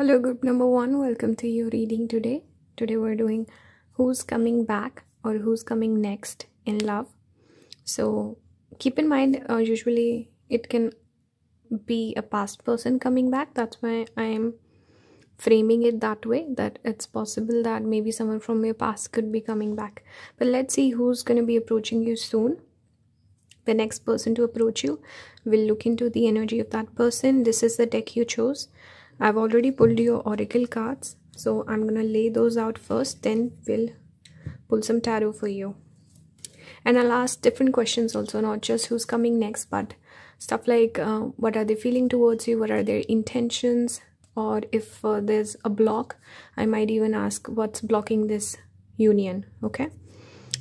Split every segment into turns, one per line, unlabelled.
Hello, group number one. Welcome to your reading today. Today we're doing who's coming back or who's coming next in love. So keep in mind, usually it can be a past person coming back. That's why I'm framing it that way, that it's possible that maybe someone from your past could be coming back. But let's see who's going to be approaching you soon. The next person to approach you, will look into the energy of that person. This is the deck you chose. I've already pulled your oracle cards, so I'm gonna lay those out first, then we'll pull some tarot for you. And I'll ask different questions also, not just who's coming next, but stuff like what are they feeling towards you, what are their intentions, or if there's a block, I might even ask what's blocking this union. Okay,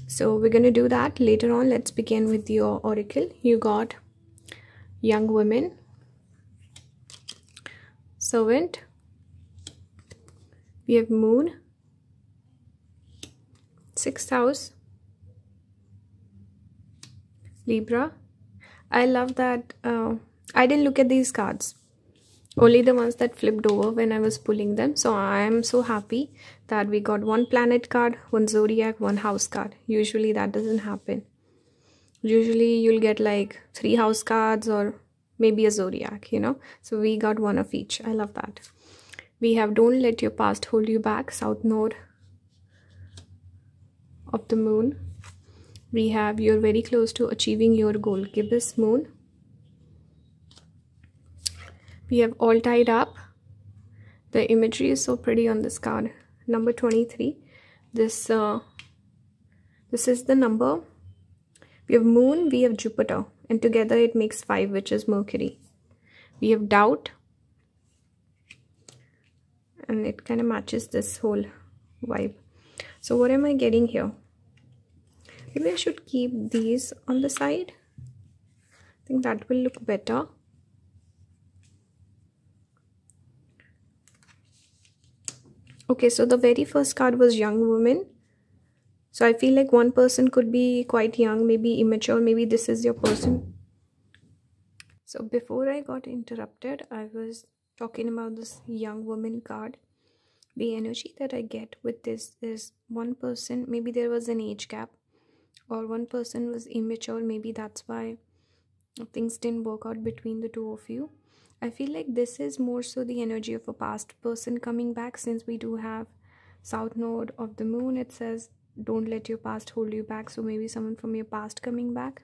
so we're gonna do that later on. Let's begin with your oracle. You got young women, servant, we have moon, 6th house, Libra. I love that I didn't look at these cards, only the ones that flipped over when I was pulling them. So I am so happy that we got one planet card, one zodiac, one house card. Usually that doesn't happen. Usually you'll get like 3 house cards or maybe a zodiac, you know. So we got one of each. I love that. We have don't let your past hold you back, south node of the moon. We have you're very close to achieving your goal, gibbous moon. We have all tied up. The imagery is so pretty on this card. Number 23. This is the number. We have moon, we have Jupiter, and together it makes 5, which is Mercury. We have doubt, and it kind of matches this whole vibe. So what am I getting here? Maybe I should keep these on the side. I think that will look better. Okay, so the very first card was young woman. So I feel like one person could be quite young, maybe immature, maybe this is your person. So before I got interrupted, I was talking about this young woman card. The energy that I get with this is one person, maybe there was an age gap, or one person was immature, maybe that's why things didn't work out between the two of you. I feel like this is more so the energy of a past person coming back, since we do have south node of the moon. It says don't let your past hold you back, so maybe someone from your past coming back.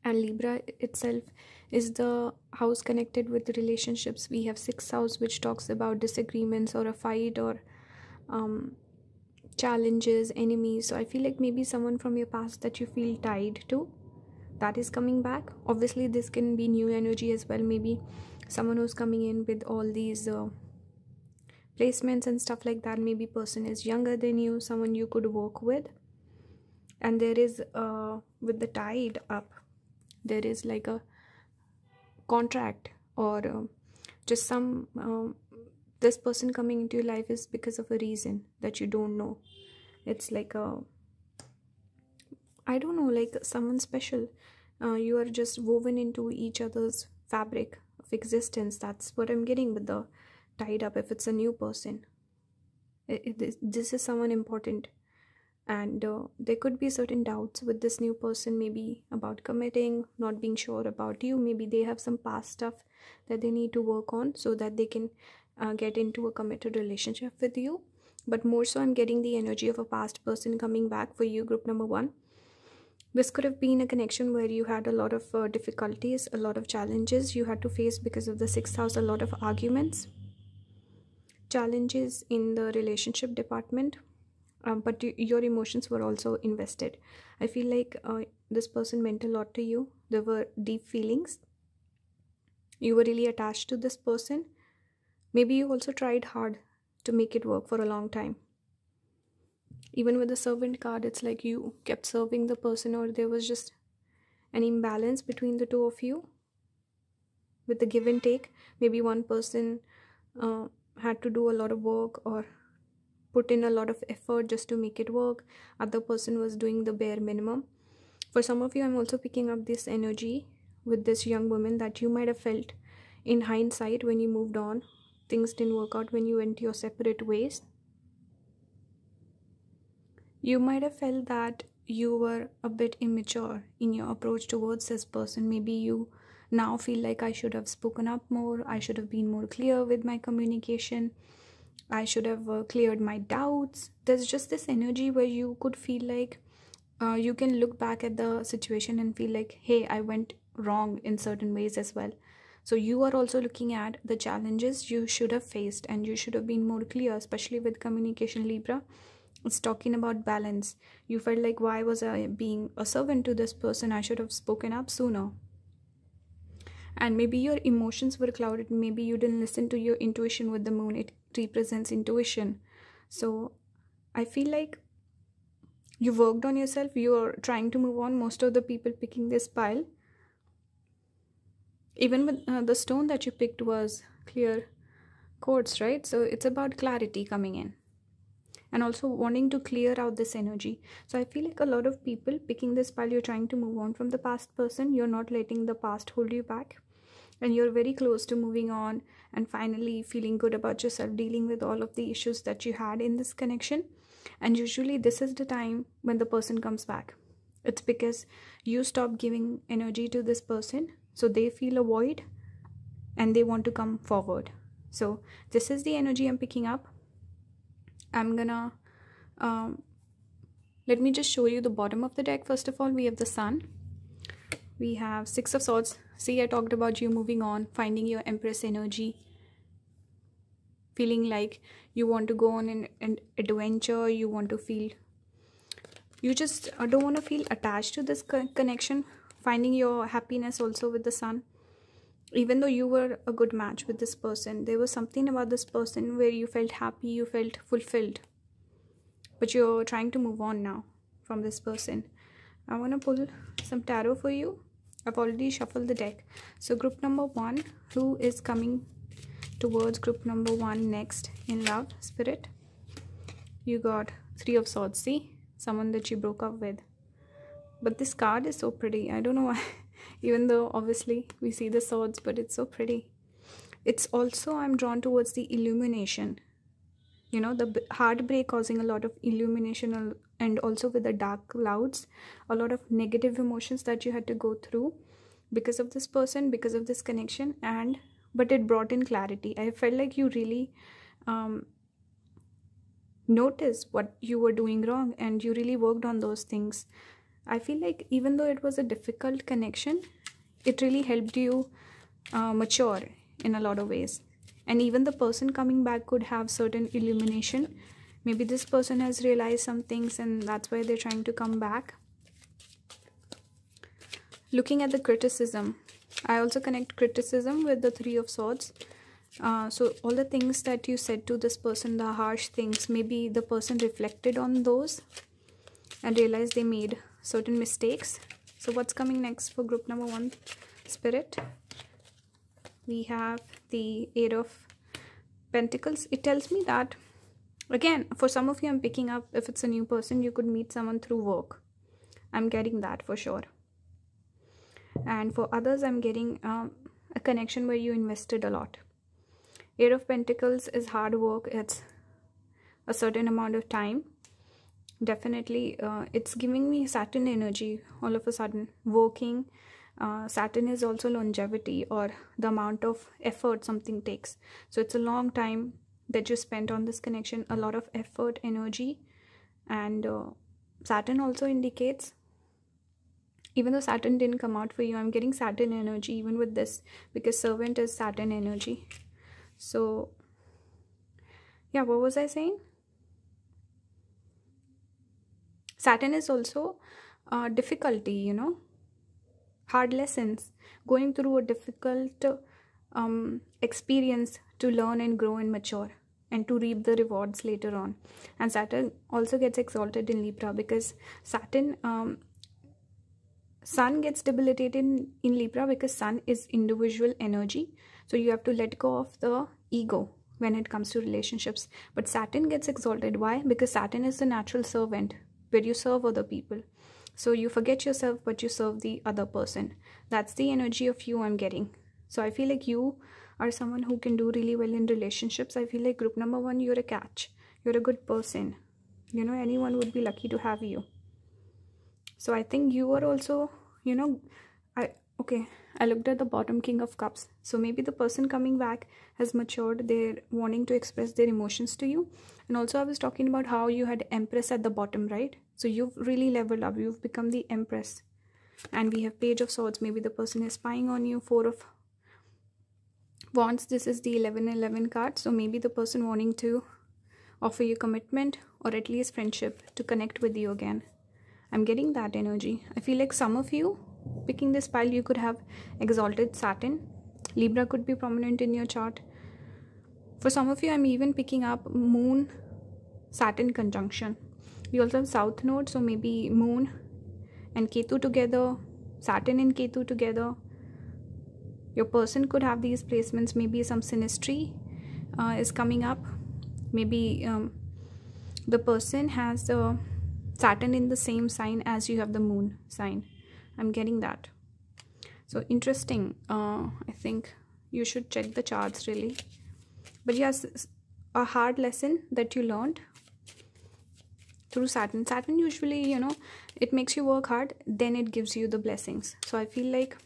And Libra itself is the house connected with the relationships. We have 6th house, which talks about disagreements or a fight or challenges, enemies. So I feel like maybe someone from your past that you feel tied to, that is coming back. Obviously this can be new energy as well, maybe someone who's coming in with all these placements and stuff like that. Maybe person is younger than you, someone you could work with. And there is with the tied up, there is like a contract or just some this person coming into your life is because of a reason that you don't know. It's like a, I don't know, like someone special. You are just woven into each other's fabric of existence. That's what I'm getting with the tied up. If it's a new person, this is someone important, and there could be certain doubts with this new person, maybe about committing, not being sure about you. Maybe they have some past stuff that they need to work on so that they can get into a committed relationship with you. But more so I'm getting the energy of a past person coming back for you, group number 1. This could have been a connection where you had a lot of difficulties, a lot of challenges you had to face because of the 6th house, a lot of arguments, challenges in the relationship department, but your emotions were also invested. I feel like this person meant a lot to you. There were deep feelings. You were really attached to this person. Maybe you also tried hard to make it work for a long time. Even with the servant card, it's like you kept serving the person, or there was just an imbalance between the two of you with the give and take. Maybe one person had to do a lot of work or put in a lot of effort just to make it work. Other person was doing the bare minimum. For some of you, I'm also picking up this energy with this young woman that you might have felt in hindsight when you moved on things didn't work out when you went your separate ways. You might have felt that you were a bit immature in your approach towards this person. Maybe you now feel like, I should have spoken up more, I should have been more clear with my communication, I should have cleared my doubts. There's just this energy where you could feel like you can look back at the situation and feel like, hey, I went wrong in certain ways as well. So you are also looking at the challenges you should have faced and you should have been more clear, especially with communication, Libra. It's talking about balance. You felt like, why was I being a servant to this person? I should have spoken up sooner. And maybe your emotions were clouded. Maybe you didn't listen to your intuition with the moon. It represents intuition. So I feel like you worked on yourself. You're trying to move on. Most of the people picking this pile, even with the stone that you picked was clear quartz, right? So it's about clarity coming in and also wanting to clear out this energy. So I feel like a lot of people picking this pile, you're trying to move on from the past person. You're not letting the past hold you back, and you're very close to moving on and finally feeling good about yourself, dealing with all of the issues that you had in this connection. And usually this is the time when the person comes back. It's because you stop giving energy to this person, so they feel a void and they want to come forward. So this is the energy I'm picking up. I'm gonna let me just show you the bottom of the deck. First of all, we have the Sun. We have Six of Swords. See, I talked about you moving on, finding your Empress energy, feeling like you want to go on an adventure. You want to feel, you just don't want to feel attached to this connection. Finding your happiness also with the Sun. Even though you were a good match with this person, there was something about this person where you felt happy, you felt fulfilled, but you're trying to move on now from this person. I want to pull some tarot for you. I've already shuffled the deck. So group number 1, who is coming towards group number 1 next in love, Spirit? You got Three of Swords. See, someone that you broke up with. But this card is so pretty. I don't know why. Even though obviously we see the swords, but it's so pretty. It's also, I'm drawn towards the illumination. You know, the heartbreak causing a lot of illumination, and also with the dark clouds, a lot of negative emotions that you had to go through because of this person, because of this connection, but it brought in clarity. I felt like you really noticed what you were doing wrong and you really worked on those things. I feel like even though it was a difficult connection, it really helped you mature in a lot of ways. And even the person coming back could have certain illumination. Maybe this person has realized some things and that's why they're trying to come back. Looking at the criticism, I also connect criticism with the Three of Swords. So all the things that you said to this person, the harsh things, maybe the person reflected on those and realized they made certain mistakes. So what's coming next for group number 1, Spirit? We have the Eight of Pentacles. It tells me that, again, for some of you, I'm picking up, if it's a new person, you could meet someone through work. I'm getting that for sure. And for others, I'm getting a connection where you invested a lot. Eight of Pentacles is hard work. It's a certain amount of time. Definitely, it's giving me Saturn energy all of a sudden. Working, Saturn is also longevity, or the amount of effort something takes. So it's a long time that you spent on this connection, a lot of effort, energy. And Saturn also indicates, even though Saturn didn't come out for you, I'm getting Saturn energy even with this, because servant is Saturn energy. So yeah, what was I saying? Saturn is also difficulty, you know, hard lessons, going through a difficult experience to learn and grow and mature and to reap the rewards later on. And Saturn also gets exalted in Libra, because Saturn, Sun gets debilitated in Libra because Sun is individual energy. So you have to let go of the ego when it comes to relationships. But Saturn gets exalted. Why? Because Saturn is the natural servant, where you serve other people. So you forget yourself, but you serve the other person. That's the energy of you I'm getting. So I feel like you are someone who can do really well in relationships. I feel like group number 1, you're a catch. You're a good person. You know, anyone would be lucky to have you. So I think you are also, you know, I looked at the bottom King of Cups. So maybe the person coming back has matured. They're wanting to express their emotions to you. And also I was talking about how you had Empress at the bottom, right? So you've really leveled up. You've become the Empress. And we have Page of Swords. Maybe the person is spying on you. 4 of Wands. This is the 11-11 card. So maybe the person wanting to offer you commitment or at least friendship to connect with you again. I'm getting that energy. I feel like some of you picking this pile, you could have Exalted Saturn. Libra could be prominent in your chart. For some of you, I'm even picking up Moon Saturn conjunction. We also have South Node, so maybe Moon and Ketu together, Saturn and Ketu together. Your person could have these placements. Maybe some synastry is coming up. Maybe the person has the Saturn in the same sign as you have the Moon sign. I'm getting that. So interesting. I think you should check the charts really. But yes, a hard lesson that you learned through Saturn. Saturn usually, you know, it makes you work hard, then it gives you the blessings. So I feel like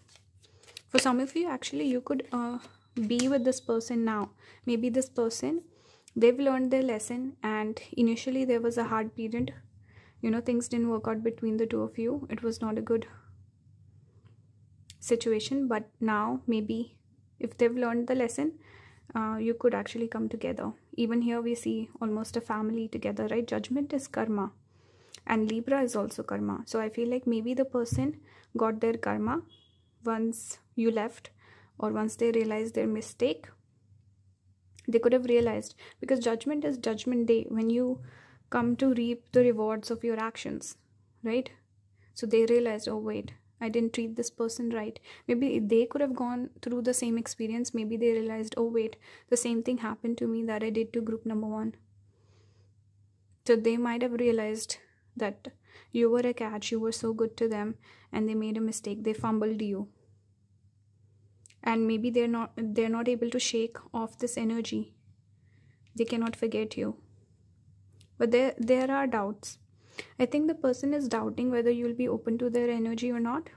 for some of you, actually, you could be with this person now. Maybe this person, they've learned their lesson, and initially there was a hard period. You know, things didn't work out between the two of you. It was not a good situation, but now maybe if they've learned the lesson, you could actually come together. Even here we see almost a family together, right? Judgment is karma, and Libra is also karma. So I feel like maybe the person got their karma once you left, or once they realized their mistake. They could have realized, because judgment is judgment day, when you come to reap the rewards of your actions, right? So they realized, oh wait, I didn't treat this person right. Maybe they could have gone through the same experience. Maybe they realized, oh wait, the same thing happened to me that I did to group number 1. So they might have realized that you were a catch, you were so good to them, and they made a mistake. They fumbled you. And maybe they're not able to shake off this energy. They cannot forget you. But there are doubts. I think the person is doubting whether you'll be open to their energy or not.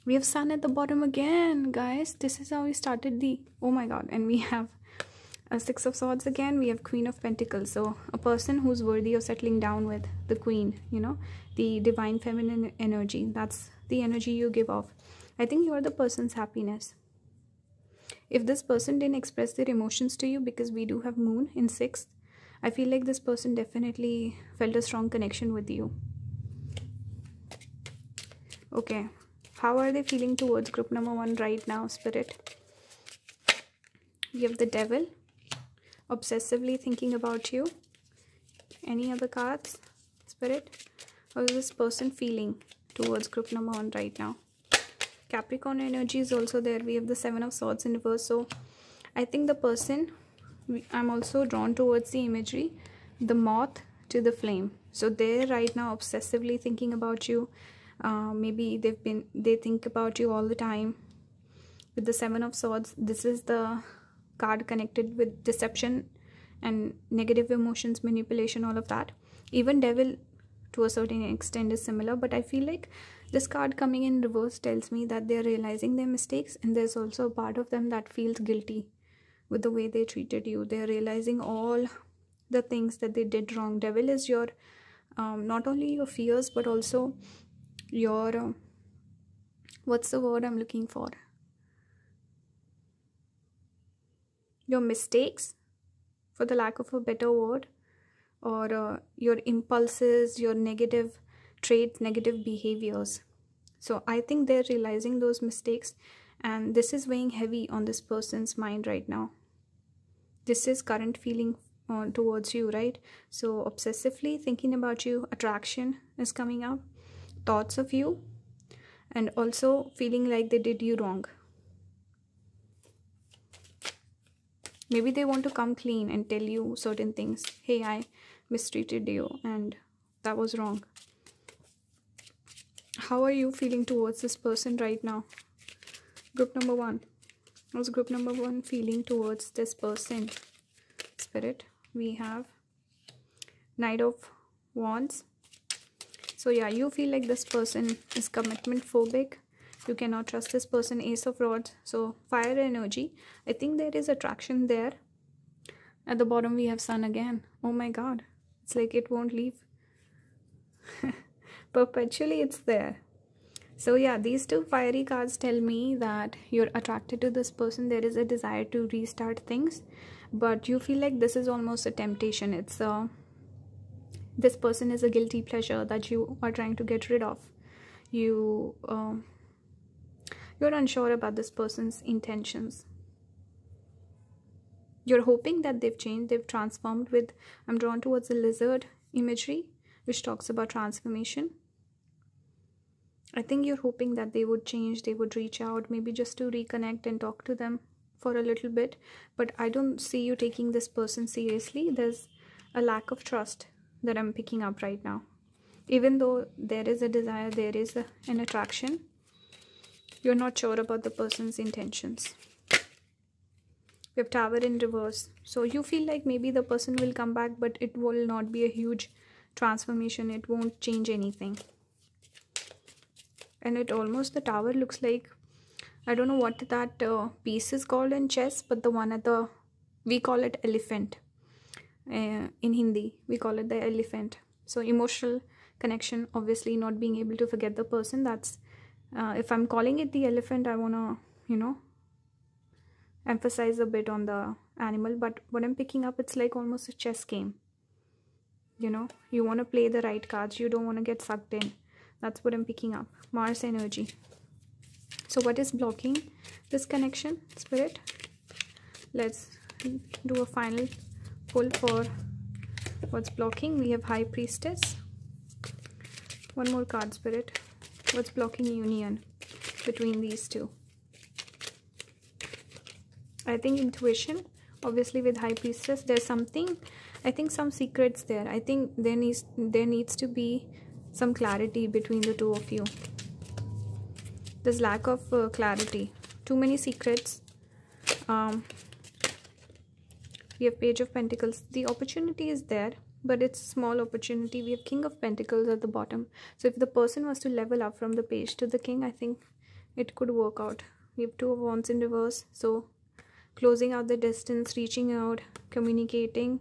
We have Sun at the bottom again, guys. This is how we started the... Oh my god. And we have a 6 of Swords again. We have Queen of Pentacles. So a person who's worthy of settling down with, the Queen, you know, the divine feminine energy. That's the energy you give off. I think you are the person's happiness. If this person didn't express their emotions to you, because we do have Moon in 6th, I feel like this person definitely felt a strong connection with you. Okay. How are they feeling towards group number 1 right now, Spirit? We have the Devil. Obsessively thinking about you. Any other cards, Spirit? How is this person feeling towards group number 1 right now? Capricorn energy is also there. We have the 7 of Swords in reverse. So I think the person... I'm also drawn towards the imagery, the moth to the flame. So they're right now obsessively thinking about you. Maybe they think about you all the time. With the 7 of Swords, this is the card connected with deception and negative emotions, manipulation, all of that. Even Devil to a certain extent is similar, but I feel like this card coming in reverse tells me that they're realizing their mistakes, and there's also a part of them that feels guilty with the way they treated you. They're realizing all the things that they did wrong. Devil is your not only your fears, but also your what's the word I'm looking for? Your mistakes, for the lack of a better word, or your impulses, your negative traits, negative behaviors. So I think they're realizing those mistakes, and this is weighing heavy on this person's mind right now. This is current feeling towards you, right? So obsessively thinking about you, attraction is coming up, thoughts of you, and also feeling like they did you wrong. Maybe they want to come clean and tell you certain things. Hey, I mistreated you and that was wrong. How are you feeling towards this person right now? Group number 1. What's group number 1 feeling towards this person? Spirit, we have Knight of Wands. So yeah, you feel like this person is commitment phobic. You cannot trust this person. Ace of Rods. So fire energy. I think there is attraction there. At the bottom we have Sun again. Oh my god. It's like it won't leave. Perpetually it's there. So yeah, these two fiery cards tell me that you're attracted to this person. There is a desire to restart things. But you feel like this is almost a temptation. It's this person is a guilty pleasure that you are trying to get rid of. You're unsure about this person's intentions. You're hoping that they've changed, they've transformed. With I'm drawn towards the lizard imagery, which talks about transformation. I think you're hoping that they would change, they would reach out, maybe just to reconnect and talk to them for a little bit. But I don't see you taking this person seriously. There's a lack of trust that I'm picking up right now. Even though there is a desire, there is an attraction, you're not sure about the person's intentions. We have Tower in reverse. So you feel like maybe the person will come back, but it will not be a huge transformation. It won't change anything. And it almost, the Tower looks like, I don't know what that piece is called in chess, but the one at the, we call it elephant. In Hindi, we call it the elephant. So emotional connection, obviously not being able to forget the person. That's, if I'm calling it the elephant, I want to, you know, emphasize a bit on the animal. But what I'm picking up, it's like almost a chess game. You know, you want to play the right cards. You don't want to get sucked in. That's what I'm picking up. Mars energy. So what is blocking this connection, Spirit? Let's do a final pull for what's blocking. We have High Priestess. One more card, Spirit. What's blocking union between these two? I think intuition. Obviously with High Priestess, there's something, I think some secrets there. I think there needs to be some clarity between the two of you. There's lack of clarity. Too many secrets. We have Page of Pentacles. The opportunity is there, but it's a small opportunity. We have King of Pentacles at the bottom. So if the person was to level up from the Page to the King, I think it could work out. We have Two of Wands in reverse. So closing out the distance, reaching out, communicating,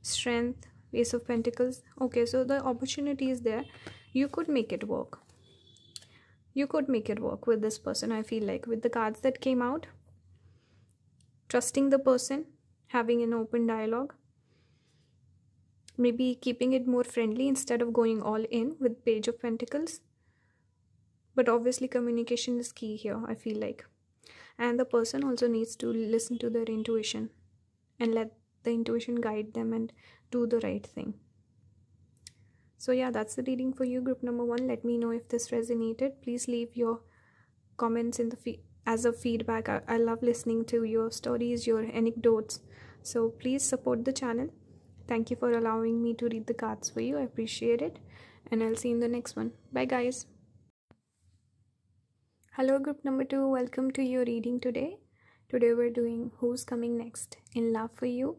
strength, Ace of Pentacles. Okay, so the opportunity is there. You could make it work. You could make it work with this person, I feel like. With the cards that came out, trusting the person, having an open dialogue, maybe keeping it more friendly instead of going all in with Page of Pentacles. But obviously communication is key here, I feel like. And the person also needs to listen to their intuition and let the intuition guide them and do the right thing. So yeah, that's the reading for you, group number 1. Let me know if this resonated. Please leave your comments in the as a feedback. I love listening to your stories, your anecdotes. So please support the channel. Thank you for allowing me to read the cards for you. I appreciate it. And I'll see you in the next one. Bye guys. Hello group number 2. Welcome to your reading today. Today we're doing who's coming next in love for you,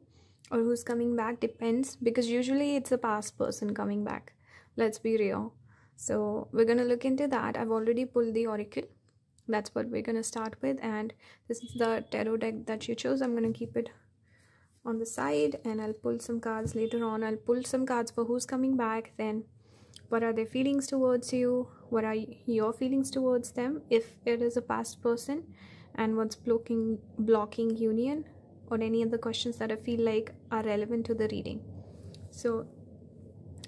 or who's coming back. Depends, because usually it's a past person coming back. Let's be real. So we're going to look into that. I've already pulled the oracle. That's what we're going to start with. And this is the tarot deck that you chose. I'm going to keep it on the side and I'll pull some cards later on. I'll pull some cards for who's coming back, then what are their feelings towards you, what are your feelings towards them if it is a past person, and what's blocking union, or any other questions that I feel like are relevant to the reading. So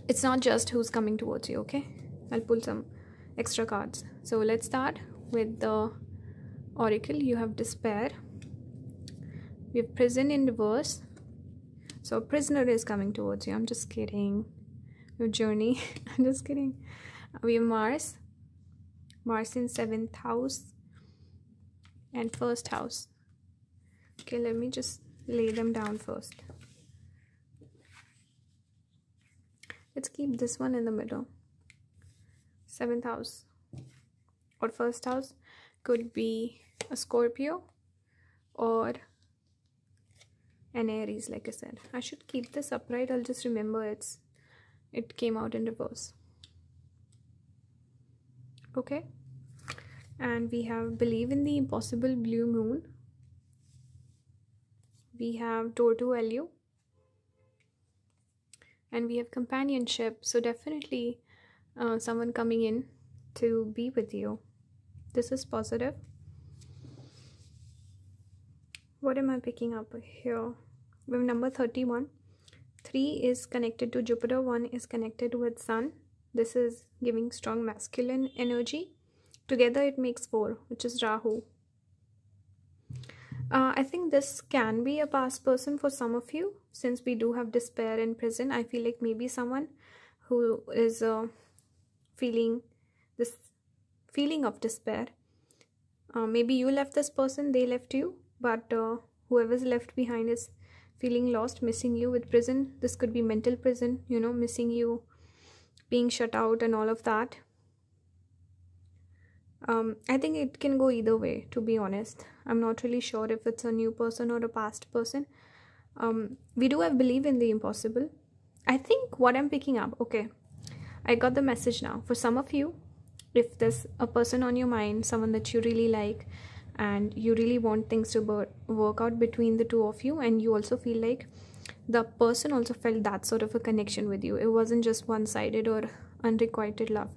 it's not just who's coming towards you, okay? I'll pull some extra cards. So let's start with the oracle. You have Despair. We have Prison in reverse. So a prisoner is coming towards you. I'm just kidding. We have Journey. I'm just kidding. We have Mars. Mars in 7th house and 1st house. Okay, let me just lay them down first. Let's keep this one in the middle. 7th house or 1st house could be a Scorpio, or an Aries. Like I said, I should keep this upright. I'll just remember it came out in reverse. Okay, and we have believe in the impossible, blue moon. We have Tortu Lu, and we have companionship. So definitely someone coming in to be with you. This is positive. What am I picking up here? We have number 31. 3 is connected to Jupiter, 1 is connected with Sun. This is giving strong masculine energy. Together it makes 4, which is Rahu. I think this can be a past person for some of you, since we do have despair in prison. I feel like maybe someone who is feeling this feeling of despair. Maybe you left this person, they left you, but whoever's left behind is feeling lost, missing you. With prison, this could be mental prison, you know, missing you, being shut out and all of that. I think it can go either way, to be honest. I'm not really sure if it's a new person or a past person. We do have believe in the impossible. I think what I'm picking up, okay, I got the message now. For some of you, if there's a person on your mind, someone that you really like, and you really want things to work out between the two of you, and you also feel like the person also felt that sort of a connection with you, it wasn't just one-sided or unrequited love,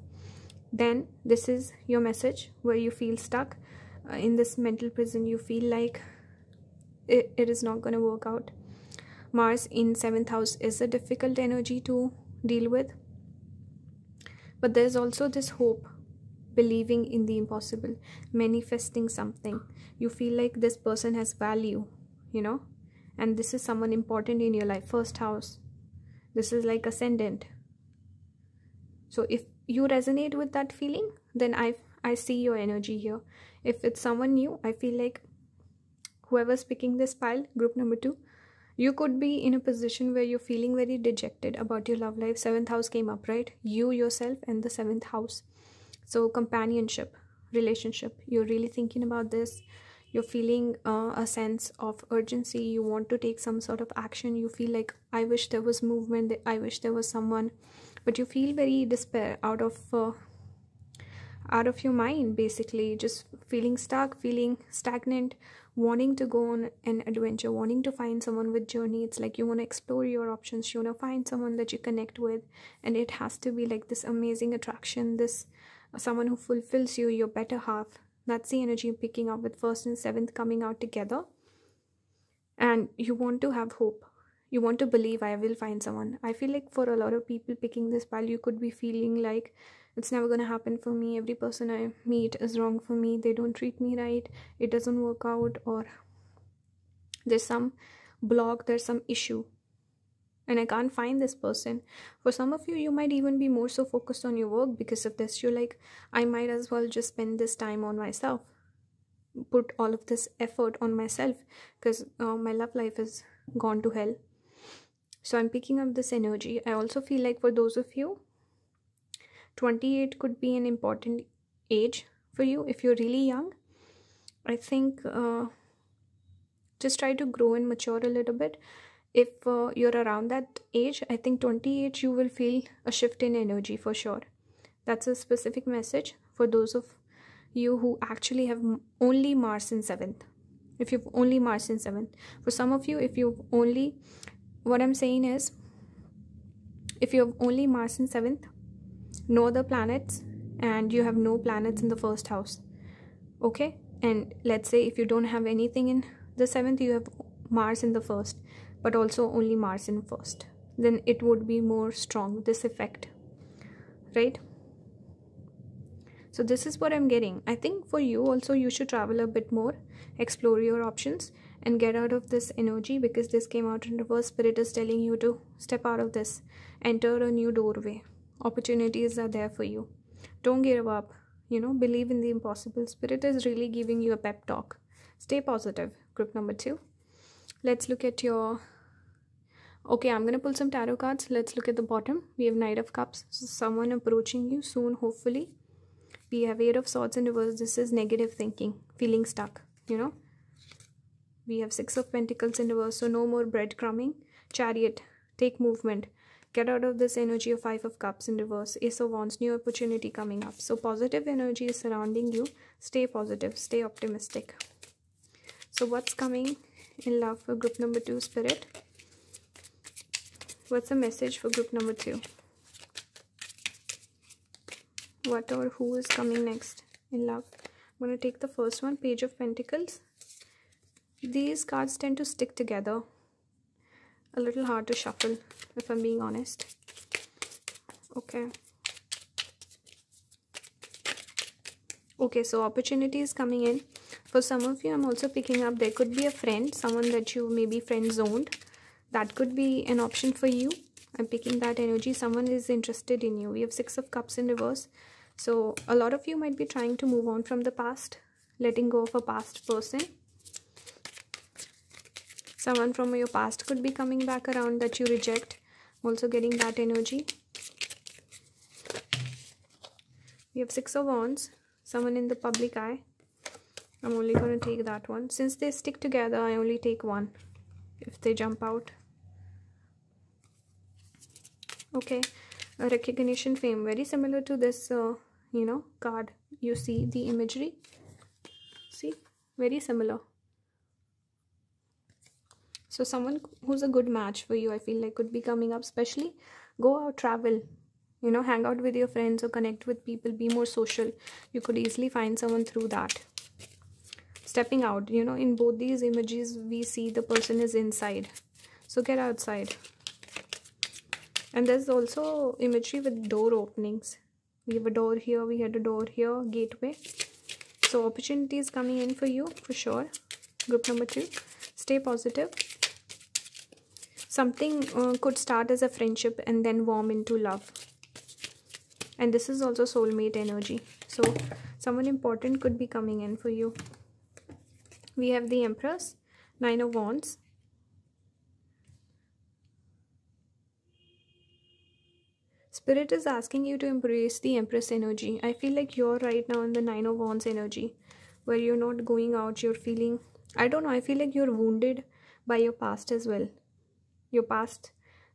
then this is your message. Where you feel stuck in this mental prison, you feel like it is not going to work out. Mars in 7th house is a difficult energy to deal with, but there's also this hope, believing in the impossible, manifesting something. You feel like this person has value, you know, and this is someone important in your life. 1st house, this is like ascendant. So if you resonate with that feeling, then I see your energy here. If it's someone new, I feel like whoever's picking this pile, group number 2, you could be in a position where you're feeling very dejected about your love life. 7th house came up, right? You yourself and the 7th house. So companionship, relationship, you're really thinking about this. You're feeling a sense of urgency. You want to take some sort of action. You feel like, I wish there was movement, I wish there was someone, but you feel very despair out of your mind, basically, just feeling stuck, feeling stagnant, wanting to go on an adventure, wanting to find someone with journey. It's like you want to explore your options, you want to find someone that you connect with, and it has to be like this amazing attraction, this someone who fulfills you, your better half. That's the energy I'm picking up with 1st and 7th coming out together. And you want to have hope, you want to believe, I will find someone. I feel like for a lot of people picking this pile, you could be feeling like it's never going to happen for me, every person I meet is wrong for me, they don't treat me right, it doesn't work out, or there's some block, there's some issue, and I can't find this person. For some of you, you might even be more so focused on your work because of this. You're like, I might as well just spend this time on myself, put all of this effort on myself, because my love life has gone to hell. So I'm picking up this energy. I also feel like for those of you, 28 could be an important age for you. If you're really young, I think just try to grow and mature a little bit. If you're around that age, I think 28 you will feel a shift in energy for sure. That's a specific message for those of you who actually have only Mars in 7th. If you've only Mars in 7th, for some of you, if you've only, what I'm saying is, if you have only Mars in 7th, no other planets, and you have no planets in the 1st house, okay, and let's say if you don't have anything in the 7th, you have Mars in the 1st, but also only Mars in 1st, then it would be more strong, this effect, right? So this is what I'm getting. I think for you also, you should travel a bit more, explore your options, and get out of this energy, because this came out in reverse. Spirit is telling you to step out of this, enter a new doorway. Opportunities are there for you. Don't give up, you know, believe in the impossible. Spirit is really giving you a pep talk. Stay positive, group number 2. Let's look at your, okay, I'm gonna pull some tarot cards. Let's look at the bottom. We have Knight of Cups, so someone approaching you soon, hopefully. We have 8 of Swords in reverse. This is negative thinking, feeling stuck, you know. We have Six of Pentacles in reverse, so no more breadcrumbing. Chariot, take movement. Get out of this energy of Five of Cups in reverse. Ace of Wands, new opportunity coming up. So positive energy is surrounding you. Stay positive, stay optimistic. So what's coming in love for group number 2, Spirit? What's the message for group number 2? What or who is coming next in love? I'm going to take the first one, Page of Pentacles. These cards tend to stick together. A little hard to shuffle, if I'm being honest. Okay. Okay, so opportunity is coming in. For some of you, I'm also picking up there could be a friend, someone that you maybe friend zoned. That could be an option for you. I'm picking that energy. Someone is interested in you. We have Six of Cups in reverse. So a lot of you might be trying to move on from the past, letting go of a past person. Someone from your past could be coming back around that you reject. I'm also getting that energy. We have Six of Wands. Someone in the public eye. I'm only going to take that one. Since they stick together, I only take one if they jump out. Okay. A recognition, fame. Very similar to this, card. You see the imagery? See? Very similar. So someone who's a good match for you, I feel like, could be coming up. Especially go out, travel, hang out with your friends or connect with people, be more social. You could easily find someone through that. Stepping out, in both these images we see the person is inside, so get outside. And there's also imagery with door openings. We have a door here, we had a door here, gateway. So opportunity is coming in for you for sure. Group number 2, stay positive. Something could start as a friendship and then warm into love. And this is also soulmate energy. So someone important could be coming in for you. We have the Empress, Nine of Wands. Spirit is asking you to embrace the Empress energy. I feel like you're right now in the Nine of Wands energy, where you're not going out, you're feeling, I don't know, I feel like you're wounded by your past as well. Your past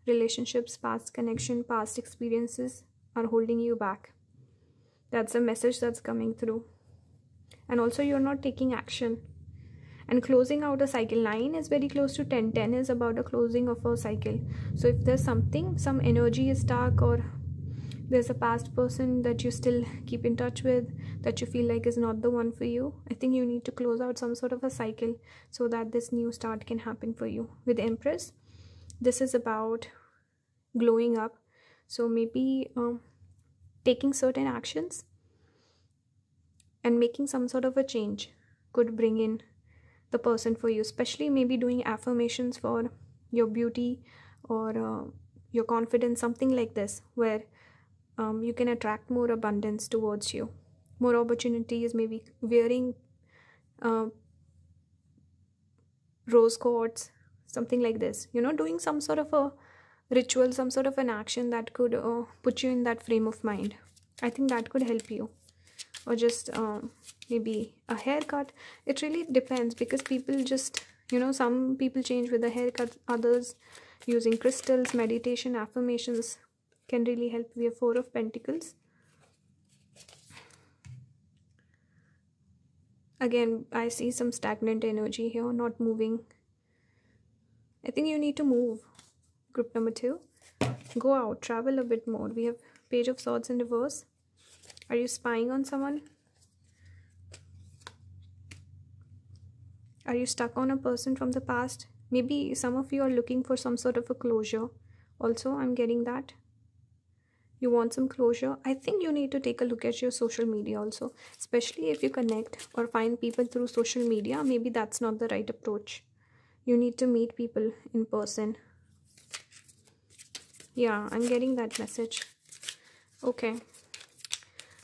relationships, past connection, past experiences are holding you back. That's a message that's coming through. And also you're not taking action. And closing out a cycle. 9 is very close to 10. 10 is about a closing of a cycle. So if there's something, some energy is stuck, or there's a past person that you still keep in touch with, that you feel like is not the one for you, I think you need to close out some sort of a cycle so that this new start can happen for you. With Empress, this is about glowing up. So maybe taking certain actions and making some sort of a change could bring in the person for you, especially maybe doing affirmations for your beauty or your confidence, something like this, where you can attract more abundance towards you, more opportunities, maybe wearing rose quartz, something like this, doing some sort of a ritual, some sort of an action that could put you in that frame of mind. I think that could help you. Or just maybe a haircut. It really depends, because people just, some people change with a haircut, others using crystals, meditation, affirmations can really help. We have 4 of Pentacles. Again, I see some stagnant energy here, not moving. I think you need to move. Group number 2, go out, travel a bit more. We have Page of Swords in reverse. Are you spying on someone? Are you stuck on a person from the past? Maybe some of you are looking for some sort of a closure. Also, I'm getting that. You want some closure. I think you need to take a look at your social media also. Especially if you connect or find people through social media, maybe that's not the right approach. You need to meet people in person. Yeah, I'm getting that message. Okay.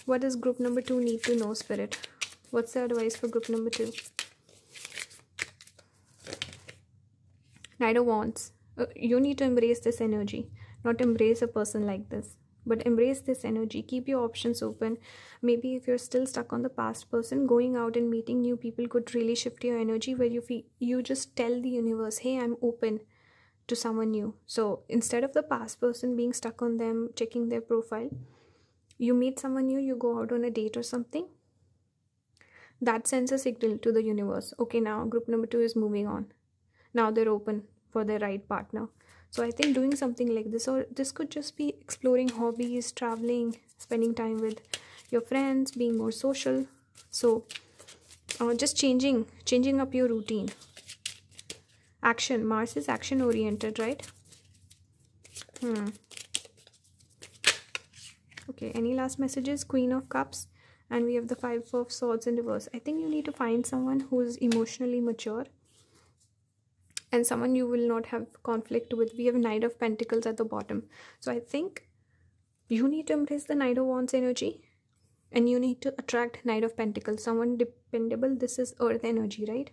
What does group number 2 need to know, Spirit? What's the advice for group number 2? Knight of Wands. You need to embrace this energy, not embrace a person like this. But embrace this energy, keep your options open. Maybe if you're still stuck on the past person, going out and meeting new people could really shift your energy, where you just tell the universe, hey, I'm open to someone new. So instead of the past person being stuck on them, checking their profile, you meet someone new, you go out on a date or something, that sends a signal to the universe, okay, now group number 2 is moving on, now they're open for their right partner. So I think doing something like this, or this could just be exploring hobbies, traveling, spending time with your friends, being more social. So just changing up your routine. Action. Mars is action oriented, right? Okay, any last messages? Queen of Cups, and we have the 5 of Swords in reverse. I think you need to find someone who is emotionally mature and someone you will not have conflict with. We have Knight of Pentacles at the bottom. So I think you need to embrace the Knight of Wands energy, and you need to attract Knight of Pentacles, someone dependable. This is earth energy, right?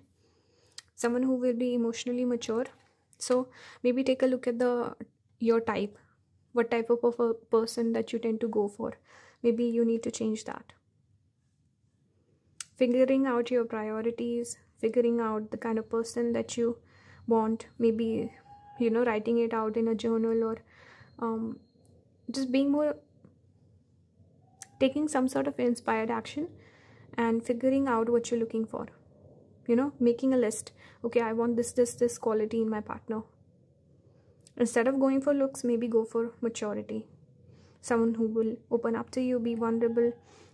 Someone who will be emotionally mature. So maybe take a look at your type, what type of a person that you tend to go for. Maybe you need to change that. Figuring out your priorities, figuring out the kind of person that you want, maybe, you know, writing it out in a journal, or just being more, taking some sort of inspired action and figuring out what you're looking for, you know, making a list. Okay, I want this quality in my partner. Instead of going for looks, maybe go for maturity. Someone who will open up to you, be vulnerable,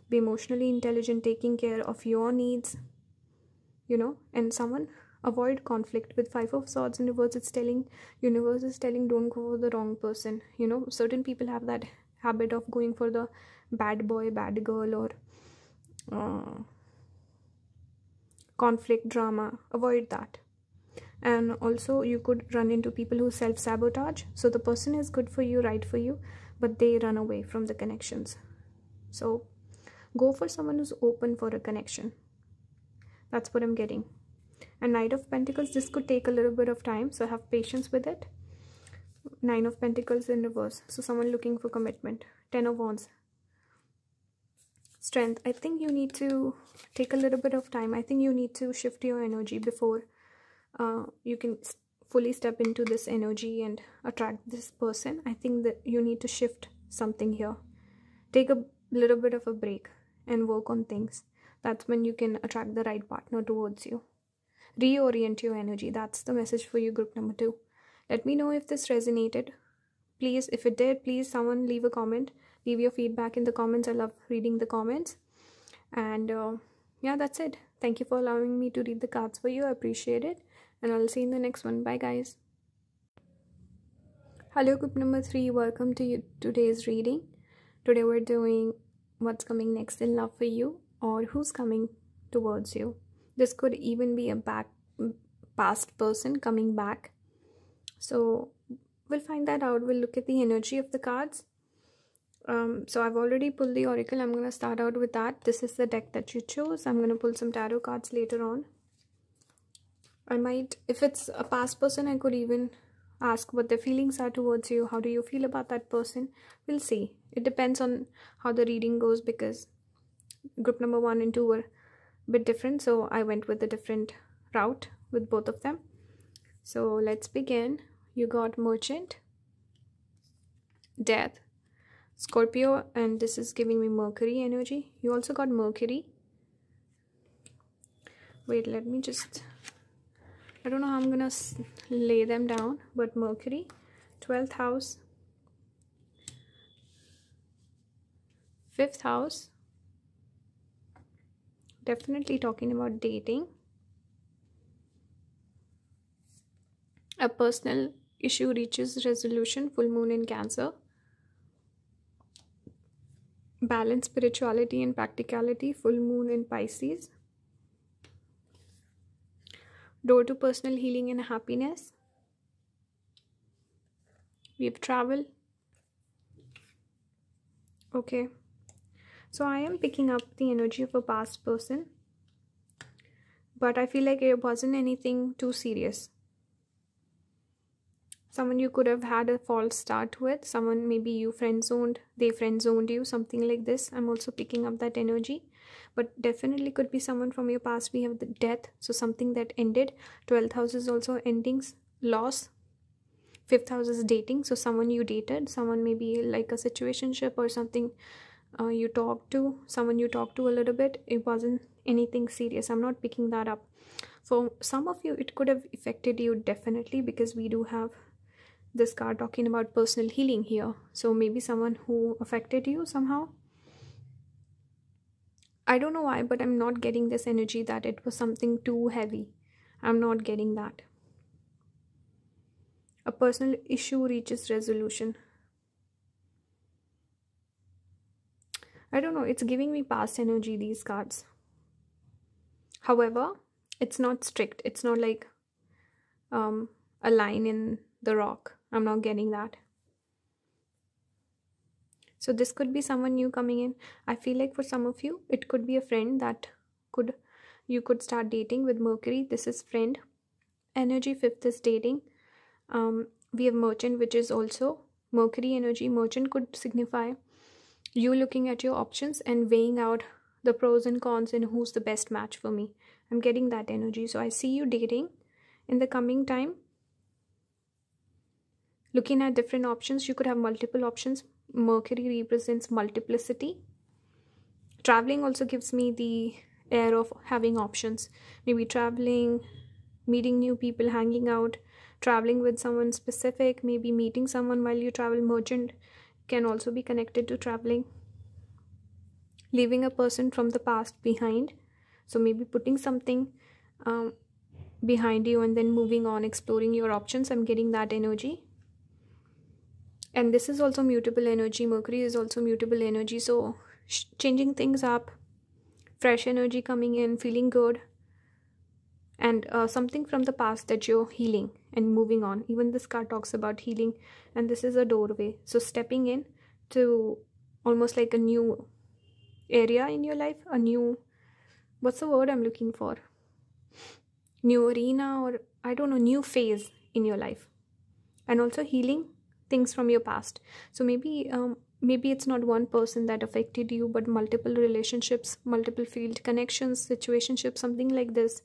be emotionally intelligent, taking care of your needs, you know. And someone, avoid conflict. With 5 of Swords in reverse, it's telling, universe is telling, don't go for the wrong person. You know, certain people have that habit of going for the bad boy, bad girl, or conflict, drama. Avoid that. And also you could run into people who self-sabotage. So the person is good for you, right for you, but they run away from the connections. So go for someone who's open for a connection. That's what I'm getting. And Knight of Pentacles, this could take a little bit of time, so have patience with it. 9 of Pentacles in reverse, so someone looking for commitment. 10 of Wands. Strength. I think you need to take a little bit of time. I think you need to shift your energy before you can fully step into this energy and attract this person. I think that you need to shift something here. Take a little bit of a break and work on things. That's when you can attract the right partner towards you. Reorient your energy. That's the message for you, group number 2. Let me know if this resonated. Please, if it did, please someone leave a comment. Leave your feedback in the comments. I love reading the comments. And yeah, that's it. Thank you for allowing me to read the cards for you. I appreciate it. And I'll see you in the next one. Bye, guys. Hello, group number 3. Welcome to today's reading. Today we're doing what's coming next in love for you, or who's coming towards you. This could even be a past person coming back. So we'll find that out. We'll look at the energy of the cards. So I've already pulled the oracle. I'm going to start out with that. This is the deck that you chose. I'm going to pull some tarot cards later on. I might, if it's a past person, I could even ask what their feelings are towards you. How do you feel about that person? We'll see. It depends on how the reading goes, because group number 1 and 2 were a bit different. So I went with a different route with both of them. So let's begin. You got Merchant, Death, Scorpio, and this is giving me Mercury energy. You also got Mercury. Wait, let me just... I don't know how I'm gonna lay them down, but Mercury, 12th house, 5th house, definitely talking about dating, a personal issue reaches resolution, full moon in Cancer, balance, spirituality and practicality, full moon in Pisces, door to personal healing and happiness. We have travel. Okay, so I am picking up the energy of a past person, but I feel like it wasn't anything too serious. Someone you could have had a false start with. Someone maybe you friend zoned, they friend zoned you, something like this. I'm also picking up that energy. But definitely could be someone from your past. We have the death, so something that ended. 12th house is also endings, loss. 5th house is dating, so someone you dated, someone maybe like a situationship or something you talked to, someone you talked to a little bit. It wasn't anything serious. I'm not picking that up. For some of you, it could have affected you definitely, because we do have this card talking about personal healing here. So maybe someone who affected you somehow. I don't know why, but I'm not getting this energy that it was something too heavy. I'm not getting that. A personal issue reaches resolution. I don't know, it's giving me past energy, these cards. However, it's not strict. It's not like a line in the rock. I'm not getting that. So this could be someone new coming in. I feel like for some of you, it could be a friend that you could start dating with Mercury. This is friend energy. 5th is dating. We have merchant, which is also Mercury energy. Merchant could signify you looking at your options and weighing out the pros and cons and who's the best match for me. I'm getting that energy. So I see you dating in the coming time, looking at different options. You could have multiple options. Mercury represents multiplicity. Traveling also gives me the air of having options. Maybe traveling, meeting new people, hanging out, traveling with someone specific, maybe meeting someone while you travel. Merchant can also be connected to traveling. Leaving a person from the past behind. So maybe putting something behind you and then moving on, exploring your options. I'm getting that energy. And this is also mutable energy. Mercury is also mutable energy. So changing things up, fresh energy coming in, feeling good. And something from the past that you're healing and moving on. Even this card talks about healing. And this is a doorway. So stepping in to almost like a new area in your life. A new, what's the word I'm looking for? New arena, or I don't know, new phase in your life. And also healing things from your past. So maybe it's not one person that affected you, but multiple relationships, multiple field connections, situationships, something like this,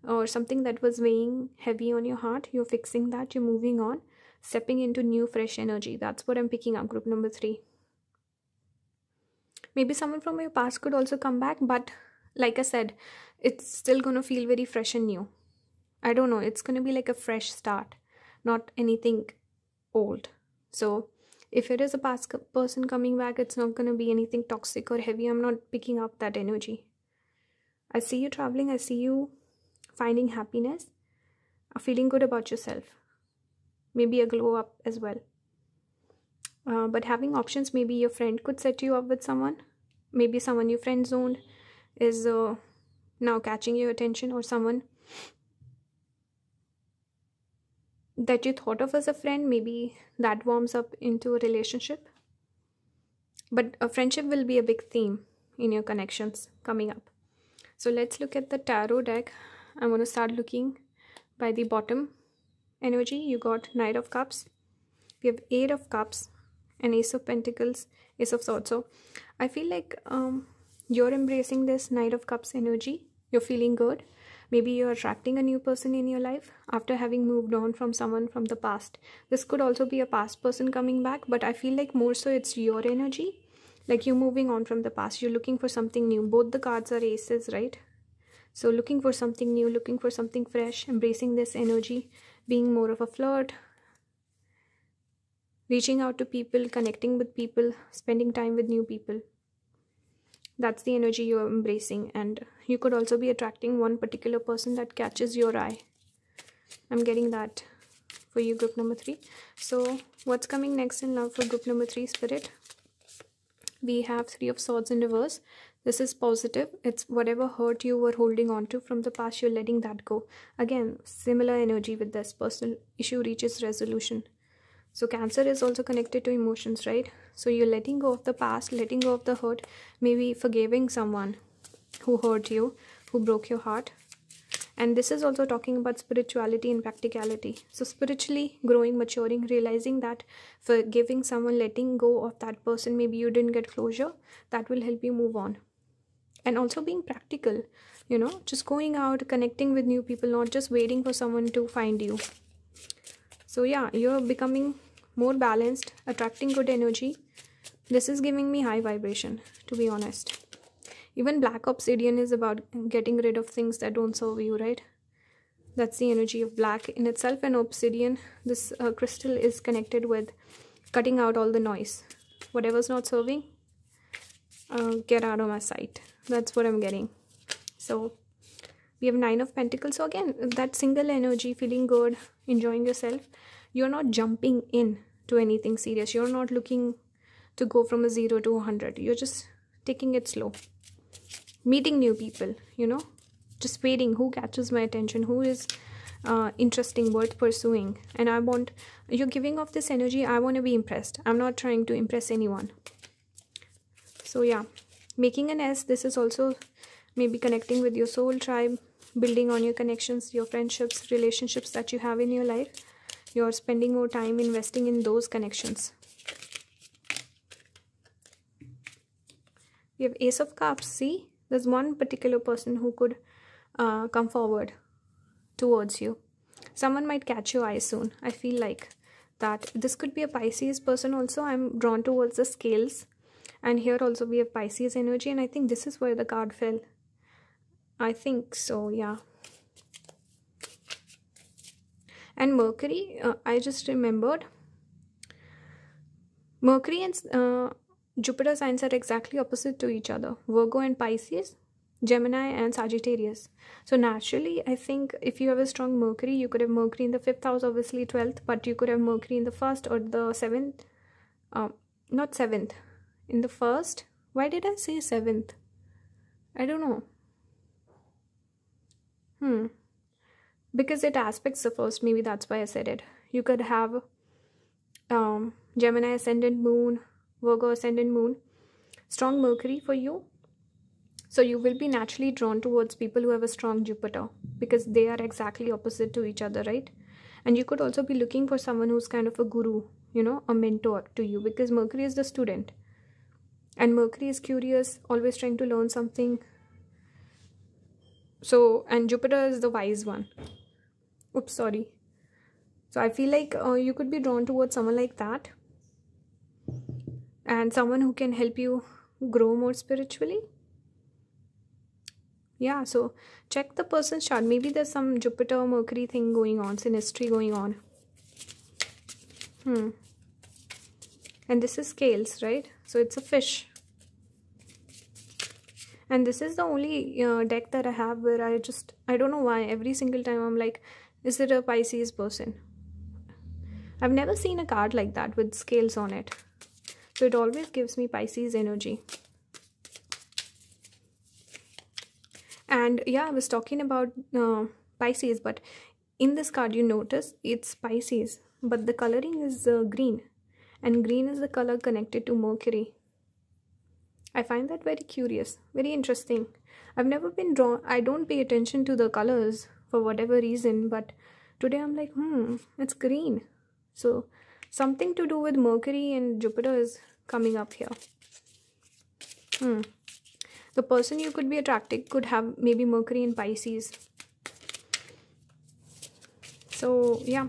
or something that was weighing heavy on your heart. You're fixing that, you're moving on, stepping into new fresh energy. That's what I'm picking up, group number 3. Maybe someone from your past could also come back, but like I said, it's still gonna feel very fresh and new. I don't know, it's gonna be like a fresh start, not anything old. So if it is a past person coming back, it's not gonna be anything toxic or heavy. I'm not picking up that energy. I see you traveling. I see you finding happiness, feeling good about yourself. Maybe a glow up as well. But having options, maybe your friend could set you up with someone. Maybe someone you friend zoned is now catching your attention, or someone that you thought of as a friend, maybe that warms up into a relationship. But a friendship will be a big theme in your connections coming up. So let's look at the tarot deck. I'm going to start looking by the bottom energy. You got Knight of Cups. We have 8 of Cups and Ace of Pentacles, Ace of Swords. So I feel like you're embracing this Knight of Cups energy. You're feeling good. Maybe you're attracting a new person in your life after having moved on from someone from the past. This could also be a past person coming back, but I feel like more so it's your energy. Like you're moving on from the past. You're looking for something new. Both the cards are aces, right? So looking for something new, looking for something fresh, embracing this energy, being more of a flirt, reaching out to people, connecting with people, spending time with new people. That's the energy you're embracing. And you could also be attracting one particular person that catches your eye. I'm getting that for you, group number 3. So what's coming next in love for group number 3, Spirit? We have 3 of Swords in reverse. This is positive. It's whatever hurt you were holding on to from the past, you're letting that go. Again, similar energy with this. Personal issue reaches resolution. So Cancer is also connected to emotions, right? So you're letting go of the past, letting go of the hurt, maybe forgiving someone who hurt you, who broke your heart. And this is also talking about spirituality and practicality. So spiritually growing, maturing, realizing that forgiving someone, letting go of that person, maybe you didn't get closure, that will help you move on. And also being practical, just going out, connecting with new people, not just waiting for someone to find you. So yeah, you're becoming more balanced, attracting good energy. This is giving me high vibration, to be honest. Even black obsidian is about getting rid of things that don't serve you, right? That's the energy of black in itself. And obsidian, this crystal, is connected with cutting out all the noise. Whatever's not serving, get out of my sight. That's what I'm getting. So we have 9 of Pentacles. So again, that single energy, feeling good, enjoying yourself. You're not jumping in to anything serious. You're not looking to go from a 0 to 100. You're just taking it slow. Meeting new people, just waiting. Who catches my attention? Who is interesting, worth pursuing? And you're giving off this energy. I want to be impressed. I'm not trying to impress anyone. So yeah, making an S. This is also maybe connecting with your soul tribe, building on your connections, your friendships, relationships that you have in your life. You're spending more time investing in those connections. We have Ace of Cups. See, there's one particular person who could come forward towards you. Someone might catch your eye soon. I feel like that. This could be a Pisces person also. I'm drawn towards the scales. And here also we have Pisces energy. And I think this is where the card fell. I think so, yeah. And Mercury, I just remembered. Mercury and Jupiter signs are exactly opposite to each other. Virgo and Pisces, Gemini and Sagittarius. So naturally, I think if you have a strong Mercury, you could have Mercury in the 5th house, obviously 12th, but you could have Mercury in the 1st or the 7th. Not 7th. In the 1st. Why did I say 7th? I don't know. Because it aspects the 1st. Maybe that's why I said it. You could have Gemini ascendant moon, Virgo ascendant moon, strong Mercury for you. So you will be naturally drawn towards people who have a strong Jupiter, because they are exactly opposite to each other, right? And you could also be looking for someone who's kind of a guru, a mentor to you, because Mercury is the student. And Mercury is curious, always trying to learn something. So, and Jupiter is the wise one. Oops, sorry. So I feel like you could be drawn towards someone like that. And someone who can help you grow more spiritually. Yeah, so check the person's chart. Maybe there's some Jupiter Mercury thing going on, synastry going on. And this is scales, right? So it's a fish. And this is the only deck that I have where I don't know why, every single time I'm like, is it a Pisces person? I've never seen a card like that with scales on it. So it always gives me Pisces energy. And yeah, I was talking about Pisces, but in this card you notice it's Pisces, but the coloring is green. And green is the color connected to Mercury. I find that very curious, very interesting. I've never been drawn, I don't pay attention to the colors for whatever reason, but today I'm like, it's green. So something to do with Mercury and Jupiter is coming up here. The person you could be attracted could have maybe Mercury in Pisces. So yeah.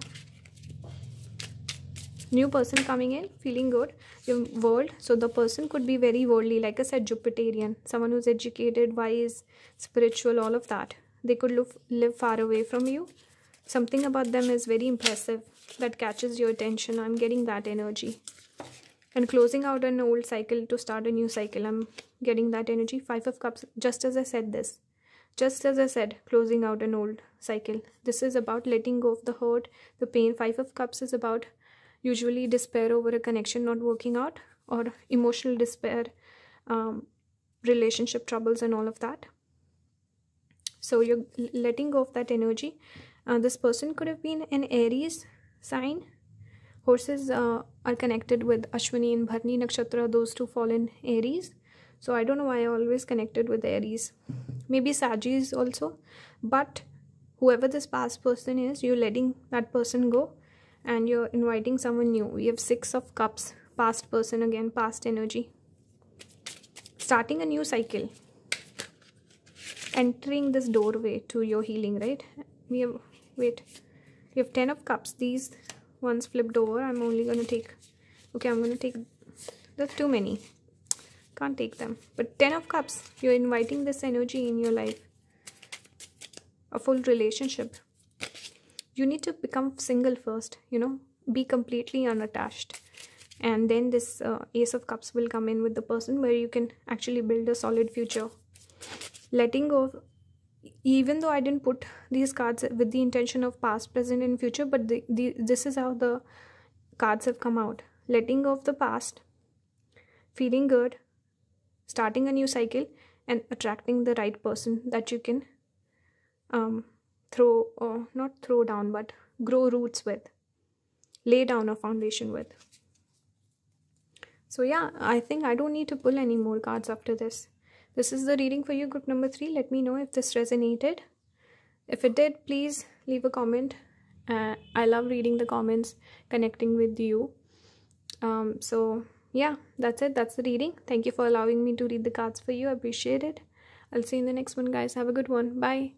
New person coming in, feeling good. Your world. So the person could be very worldly. Like I said, Jupiterian. Someone who's educated, wise, spiritual, all of that. They could live far away from you. Something about them is very impressive. That catches your attention. I'm getting that energy. And closing out an old cycle to start a new cycle. I'm getting that energy. 5 of Cups. Just as I said this. Just as I said, closing out an old cycle. This is about letting go of the hurt, the pain. 5 of Cups is about usually despair over a connection not working out, or emotional despair, relationship troubles and all of that. So you're letting go of that energy. This person could have been an Aries sign. Horses are connected with Ashwini and Bharani Nakshatra. Those two fall in Aries. So I don't know why I always connected with Aries. Maybe Sagittarius also. But whoever this past person is, you're letting that person go and you're inviting someone new. We have 6 of Cups, past person again, past energy. Starting a new cycle. Entering this doorway to your healing, right? We have, wait, we have 10 of Cups. These ones flipped over. I'm only going to take, okay, I'm going to take, there's too many. Can't take them. But 10 of Cups, you're inviting this energy in your life. A full relationship. You need to become single first, you know, be completely unattached, and then this Ace of Cups will come in with the person where you can actually build a solid future. Letting go, even though I didn't put these cards with the intention of past, present and future, but this is how the cards have come out. Letting go of the past, feeling good, starting a new cycle, and attracting the right person that you can not throw down, but grow roots with, lay down a foundation with. So yeah, I think I don't need to pull any more cards after this. This is the reading for you, group number 3. Let me know if this resonated. If it did, please leave a comment. I love reading the comments, connecting with you. So yeah, that's it. That's the reading. Thank you for allowing me to read the cards for you. I appreciate it. I'll see you in the next one, guys. Have a good one. Bye.